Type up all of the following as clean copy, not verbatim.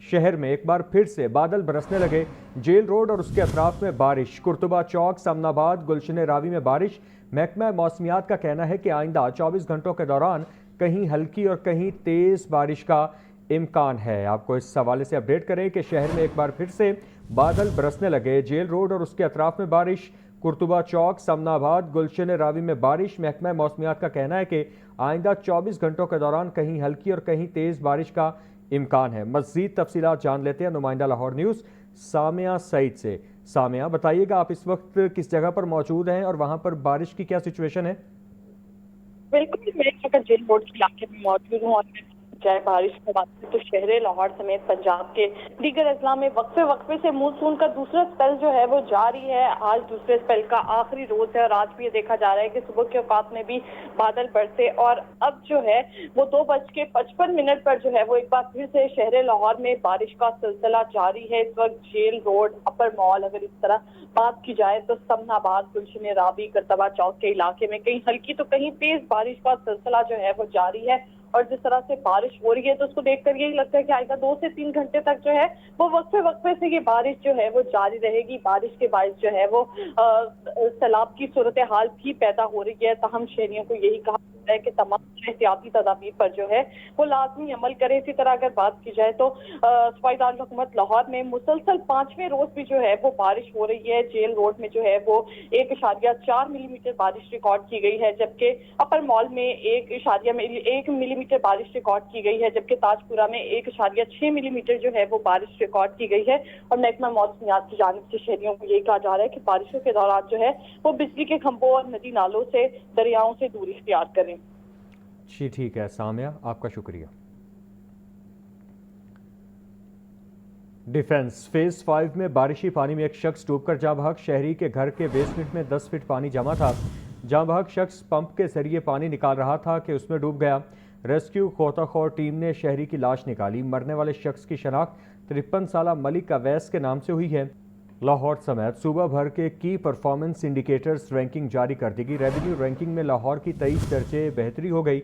शहर में एक बार फिर से बादल बरसने लगे। जेल रोड और उसके अतराफ में बारिश, कुर्तुबा चौक, सामनाबाद, गुलशन रावी में बारिश। महकमा मौसमियात का कहना है कि आइंदा 24 घंटों के दौरान कहीं हल्की और कहीं तेज बारिश का इम्कान है। आपको इस हवाले से अपडेट करें कि शहर में एक बार फिर से बादल बरसने लगे। जेल रोड और उसके अतराफ में बारिश, कुर्तुबा चौक, सामनाबाद, गुलशन रावी में बारिश। महकमा मौसमियात का कहना है कि आइंदा 24 घंटों के दौरान कहीं हल्की और कहीं तेज बारिश का इम्कान है। मज़ीद तफसीलात जान लेते हैं नुमाइंदा लाहौर न्यूज़ सामिया सईद से। सामिया, बताइएगा आप इस वक्त किस जगह पर मौजूद हैं और वहां पर बारिश की क्या सिचुएशन है? बिल्कुल, मैं इस वक्त जेल रोड के इलाके में मौजूद हूँ और चाहे बारिश की बात करें तो शहर लाहौर समेत पंजाब के दीगर अजला में वक्फे वक्फे से मानसून का दूसरा स्पेल जो है वो जारी है। आज दूसरे स्पेल का आखिरी रोज है और आज भी ये देखा जा रहा है कि सुबह के औकात में भी बादल बरसे और अब जो है वो 2:55 पर जो है वो एक बार फिर से शहर लाहौर में बारिश का सिलसिला जारी है। इस वक्त जेल रोड, अपर मॉल, अगर इस तरह बात की जाए तो समनाबाद, गुलशन रावी, कुर्तुबा चौक के इलाके में कहीं हल्की तो कहीं तेज बारिश का सिलसिला जो है वो जारी है। और जिस तरह से बारिश हो रही है तो उसको देखकर यही लगता है कि आएगा 2 से 3 घंटे तक जो है वो वक्फे वक्फे से ये बारिश जो है वो जारी रहेगी। बारिश के बायस जो है वो सैलाब की सूरत हाल भी पैदा हो रही है। तमाम शहरियों को यही कहा है कि तमाम एहतियाती तदाबीर पर जो है वो लाजमी अमल करें। इसी तरह अगर बात की जाए तो सूबाई दारुल हुकूमत लाहौर में मुसलसल 5वें रोज भी जो है वो बारिश हो रही है। जेल रोड में जो है वो 1.4 मिलीमीटर बारिश रिकॉर्ड की गई है, जबकि अपर मॉल में 1 मिलीमीटर बारिश रिकॉर्ड की गई है, जबकि ताजपुरा में 1.6 मिलीमीटर जो है वो बारिश रिकॉर्ड की गई है। और महकमा मौसमियात की जानिब से शहरियों को यही कहा जा रहा है कि बारिशों के दौरान जो है वो बिजली के खंभों और नदी नालों से, दरियाओं से दूरी इख्तियार करें। जी ठीक है सामिया, आपका शुक्रिया। डिफेंस फेज 5 में बारिशी पानी में एक शख्स डूबकर जाँ बहक। शहरी के घर के बेसमेंट में 10 फीट पानी जमा था। जाँ बहक शख्स पंप के जरिए पानी निकाल रहा था कि उसमें डूब गया। रेस्क्यू गोताखोर टीम ने शहरी की लाश निकाली। मरने वाले शख्स की शनाख्त 53 साल मलिक अवैस के नाम से हुई है। लाहौर समेत सूबा भर के की परफॉर्मेंस इंडिकेटर्स रैंकिंग जारी कर दी गई। रेवेन्यू रैंकिंग में लाहौर की 23 दर्जे बेहतरी हो गई।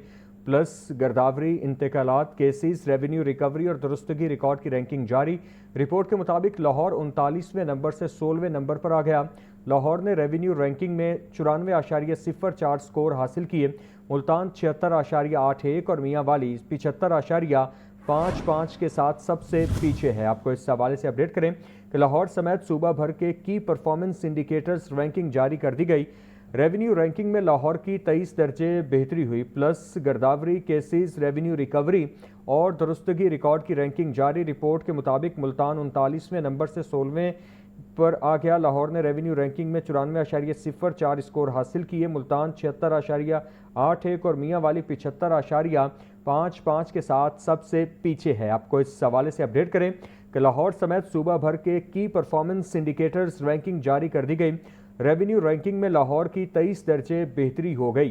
प्लस गर्दावरी, इंतकालात, केसेस, रेवेन्यू रिकवरी और दुरुस्तगी रिकॉर्ड की रैंकिंग जारी। रिपोर्ट के मुताबिक लाहौर 39वें नंबर से 16वें नंबर पर आ गया। लाहौर ने रेवेन्यू रैंकिंग में 94.04 स्कोर हासिल किए। मुल्तान 76.81 और मियाँ वाली 75.55 के साथ सबसे पीछे है। आपको इस हवाले से अपडेट करें कि लाहौर समेत सूबा भर के की परफॉर्मेंस इंडिकेटर्स रैंकिंग जारी कर दी गई। रेवेन्यू रैंकिंग में लाहौर की 23 दर्जे बेहतरी हुई। प्लस गर्दावरी, केसेस, रेवेन्यू रिकवरी और दुरुस्तगी रिकॉर्ड की रैंकिंग जारी। रिपोर्ट के मुताबिक मुल्तान 39वें नंबर से 16वें पर आ गया। लाहौर ने रेवेन्यू रैंकिंग में 94.04 स्कोर हासिल किए। मुल्तान 76.81 और मियाँ वाली 75.55 के साथ सबसे पीछे है। आपको इस हवाले से अपडेट करें कि लाहौर समेत सूबा भर के की परफॉर्मेंस इंडिकेटर्स रैंकिंग जारी कर दी गई। रेवेन्यू रैंकिंग में लाहौर की 23 दर्जे बेहतरी हो गई।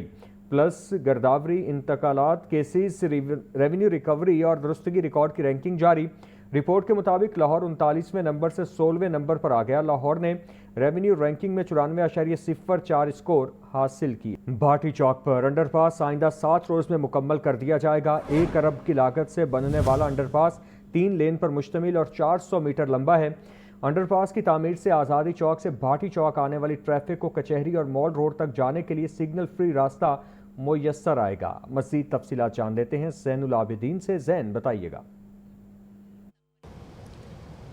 प्लस गर्दावरी, इंतकालात, केसेस, रेवेन्यू रिकवरी और दुरुस्तगी रिकॉर्ड की रैंकिंग जारी। रिपोर्ट के मुताबिक लाहौर 39वें नंबर से 16वें नंबर पर आ गया। लाहौर ने रेवेन्यू रैंकिंग में 94.04 स्कोर हासिल किए। भाटी चौक पर अंडरपास आइंदा 7 रोज में मुकम्मल कर दिया जाएगा। 1 अरब की लागत से बनने वाला अंडरपास 3 लेन पर मुश्तमिल और 400 मीटर लंबा है। अंडरपास की तामीर से आज़ादी चौक से भाटी चौक आने वाली ट्रैफिक को कचहरी और मॉल रोड तक जाने के लिए सिग्नल फ्री रास्ता मुयस्सर आएगा। मज़ीद तफसीलात जान लेते हैं ज़ैनुल आबिदीन से। ज़ैन, बताइएगा।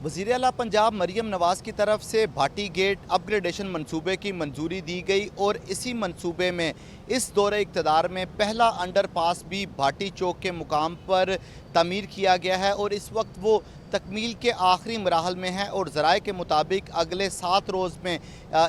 वज़ीर आला पंजाब मरीम नवाज़ की तरफ से भाटी गेट अपग्रेडेशन मंसूबे की मंजूरी दी गई और इसी मंसूबे में इस दौरे इक़्तिदार में पहला अंडरपास भी भाटी चौक के मुकाम पर तमीर किया गया है और इस वक्त वो तकमील के आखिरी मराहल में है और ज़राए के मुताबिक अगले 7 रोज़ में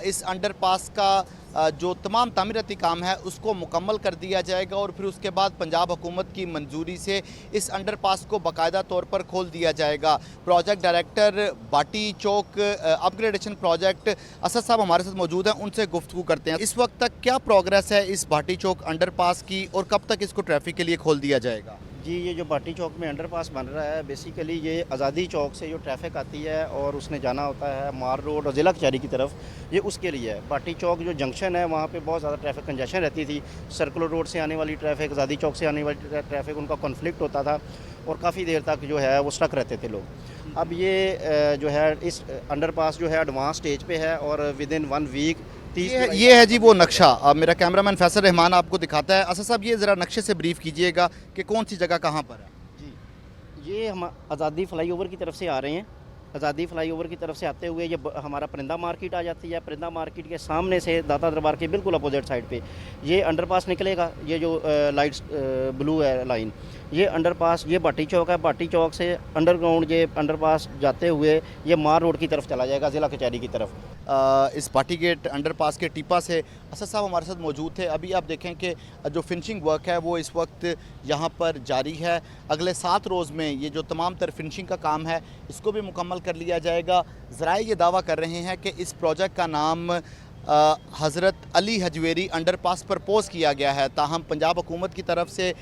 इस अंडरपास का जो तमाम तामीराती काम है उसको मुकम्मल कर दिया जाएगा और फिर उसके बाद पंजाब हुकूमत की मंजूरी से इस अंडरपास को बाकायदा तौर पर खोल दिया जाएगा। प्रोजेक्ट डायरेक्टर भाटी चौक अपग्रेडेशन प्रोजेक्ट असद साहब हमारे साथ मौजूद हैं, उनसे गुफ्तगू करते हैं। इस वक्त तक क्या प्रोग्रेस है इस भाटी चौक अंडरपास की और कब तक इसको ट्रैफिक के लिए खोल दिया जाएगा? जी, ये जो भाटी चौक में अंडरपास बन रहा है, बेसिकली ये आज़ादी चौक से जो ट्रैफिक आती है और उसने जाना होता है मार रोड और ज़िला कचहरी की तरफ, ये उसके लिए है। भाटी चौक जो जंक्शन है वहाँ पे बहुत ज़्यादा ट्रैफिक कंजेशन रहती थी। सर्कुलर रोड से आने वाली ट्रैफिक, आज़ादी चौक से आने वाली ट्रैफिक, उनका कॉन्फ्लिक्ट होता था और काफ़ी देर तक जो है वो स्टक रहते थे लोग। अब ये जो है इस अंडरपास जो है एडवांस स्टेज पे है और विद इन 1 वीक 30 ये है जी वो नक्शा। अब मेरा कैमरामैन फैसल रहमान आपको दिखाता है। असद साहब, ये ज़रा नक्शे से ब्रीफ कीजिएगा कि कौन सी जगह कहाँ पर है। जी, ये हम आज़ादी फ्लाईओवर की तरफ से आ रहे हैं। आज़ादी फ्लाईओवर की तरफ से आते हुए ये हमारा परिंदा मार्केट आ जाती है। परिंदा मार्केट के सामने से दाता दरबार के बिल्कुल अपोजिट साइड पे ये अंडरपास निकलेगा। ये जो लाइट्स ब्लू है लाइन, ये अंडरपास, ये भाटी चौक है। भाटी चौक से अंडरग्राउंड ये अंडरपास जाते हुए ये मार रोड की तरफ चला जाएगा, ज़िला कचहरी की तरफ। इस भाटी गेट अंडरपास के टीपा से असद साहब हमारे साथ मौजूद थे। अभी आप देखें कि जो फिनिशिंग वर्क है वो इस वक्त यहाँ पर जारी है। अगले 7 रोज़ में ये जो तमाम तर फिनिशिंग का काम है इसको भी मुकम्मल कर लिया जाएगा। ज़राए ये दावा कर रहे हैं कि इस प्रोजेक्ट का नाम हज़रत अली हजवेरी अंडरपास प्रपोज़ किया गया है, ताहम पंजाब हुकूमत की तरफ से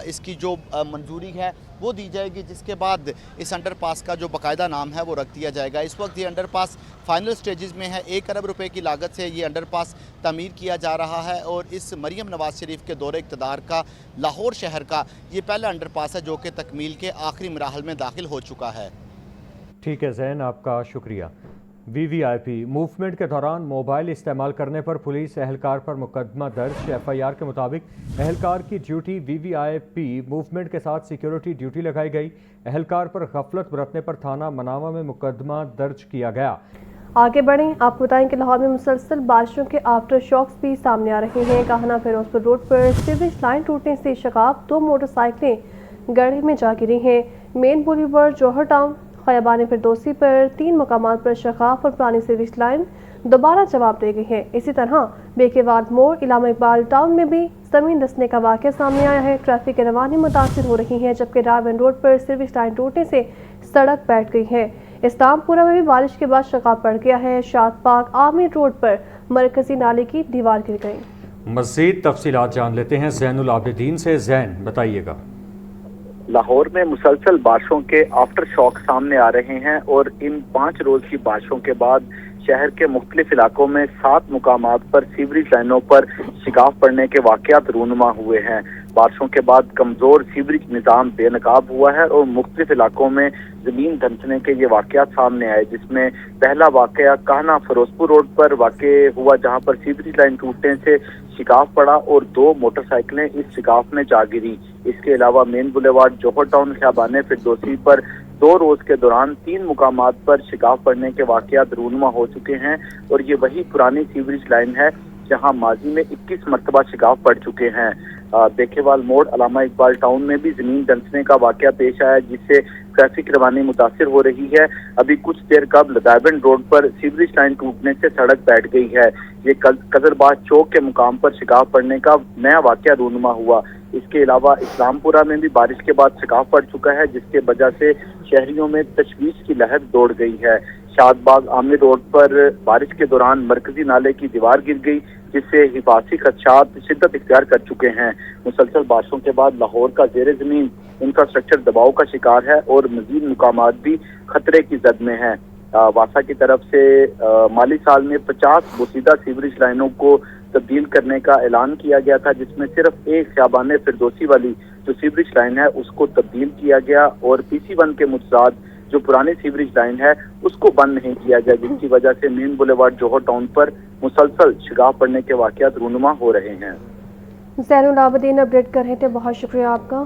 इसकी जो मंजूरी है वो दी जाएगी, जिसके बाद इस अंडरपास का जो बाकायदा नाम है वो रख दिया जाएगा। इस वक्त ये अंडरपास फाइनल स्टेजेस में है। 1 अरब रुपए की लागत से ये अंडरपास तामीर किया जा रहा है और इस मरियम नवाज़ शरीफ के दौरे इक़्तिदार का लाहौर शहर का ये पहला अंडरपास है जो कि तकमील के आखिरी मराहल में दाखिल हो चुका है। ठीक है ज़ैन, आपका शुक्रिया। VVIP मूवमेंट के दौरान मोबाइल इस्तेमाल करने पर पुलिस एहलकार पर मुकदमा दर्ज। FIR के मुताबिक एहलकार की ड्यूटी VVIP मूवमेंट के साथ सिक्योरिटी ड्यूटी लगाई गई। एहलकार पर गफलत बरतने पर थाना मनावा में मुकदमा दर्ज किया गया। आगे बढ़ें, आपको बताएं कि लाहौर में मुसलसल बारिशों के आफ्टर शॉक्स भी सामने आ रहे हैं। काहना फिरोजपुर रोड पर सीवरेज लाइन टूटने से शगाफ 2 मोटरसाइकिलें गड्ढे में जा गिरी हैं। मेन बुलीवर्ड जौहर टाउन खयाबान फिरदौसी पर 3 मकामात पर शगाफ और पुरानी सीवरेज लाइन दोबारा जवाब दे गई है। इसी तरह बेकेवाद मोड़ इलामा इकबाल टाउन में भी जमीन धंसने का वाक़या सामने आया है। ट्रैफिक की रवानी मुतासिर हो रही है, जबकि रावन रोड पर सीवरेज लाइन टूटने से सड़क बैठ गई है। इस्लामपुरा में भी बारिश के बाद शगाफ पड़ गया है। शाद पाक आमिर रोड पर मरकजी नाले की दीवार गिर गई। मज़ीद तफसीलात जान लेते हैं ज़ैनुल आबिदीन से। ज़ैन, बताइएगा। लाहौर में मुसलसल बारिशों के आफ्टर शॉक सामने आ रहे हैं और इन 5 रोज की बारिशों के बाद शहर के मुख्तलिफ इलाकों में 7 मुकामात पर सीवरेज लाइनों पर शिगाफ पड़ने के वाक़यात रूनुमा हुए हैं। बारिशों के बाद कमजोर सीवरेज निज़ाम बेनकाब हुआ है और मुख्तलिफ इलाकों में जमीन धंसने के ये वाक़यात सामने आए, जिसमें पहला वाक़या काहना फिरोजपुर रोड पर वाक़ हुआ, जहाँ पर सीवरेज लाइन टूटने से शिगाफ पड़ा और 2 मोटरसाइकिलें इस शिगाफ में जा गिरी। इसके अलावा मेन बुलेवार्ड जौहर टाउन खयाबान फिरदौसी पर 2 रोज के दौरान 3 मुकामात पर शिगाफ पड़ने के वाक़यात रूनुमा हो चुके हैं और ये वही पुरानी सीवरेज लाइन है जहां माजी में 21 मरतबा शिगाफ पड़ चुके हैं। बेखेवाल मोड़ अलामा इकबाल टाउन में भी जमीन धंसने का वाक़या पेश आया, जिससे ट्रैफिक रवानी मुतासिर हो रही है। अभी कुछ देर कबल डायमंड रोड पर सीवरेज लाइन टूटने से सड़क बैठ गई है। ये कदरबाज चौक के मुकाम पर शिगाफ पड़ने का नया वाक़या रूनुमा हुआ। इसके अलावा इस्लामपुरा में भी बारिश के बाद शिगाफ पड़ चुका है, जिसके वजह से शहरियों में तशवीश की लहर दौड़ गई है। शादबाग आमिर रोड पर बारिश के दौरान मरकजी नाले की दीवार गिर गई, जिससे हिफाजती खदशात शिद्दत इख्तियार कर चुके हैं। मुसलसल बारिशों के बाद लाहौर का जेर जमीन इंफ्रास्ट्रक्चर दबाव का शिकार है और मजीद मुकामात भी खतरे की जद में है। वासा की तरफ से माली साल में 50 बोसीदा सीवरेज लाइनों को तब्दील करने का ऐलान किया गया था, जिसमें सिर्फ एक खयाबान फिरदौसी वाली जो सीवरेज लाइन है उसको तब्दील किया गया और PC1 के मुतजाद जो पुरानी सीवरेज लाइन है उसको बंद नहीं किया गया, जिसकी वजह से मेन बुलेवार्ड जौहर टाउन पर मुसलसल शिगाफ पड़ने के वाक़यात रूनुमा हो रहे हैं। ज़ैनुल आबिदीन अपडेट कर रहे थे, बहुत शुक्रिया आपका।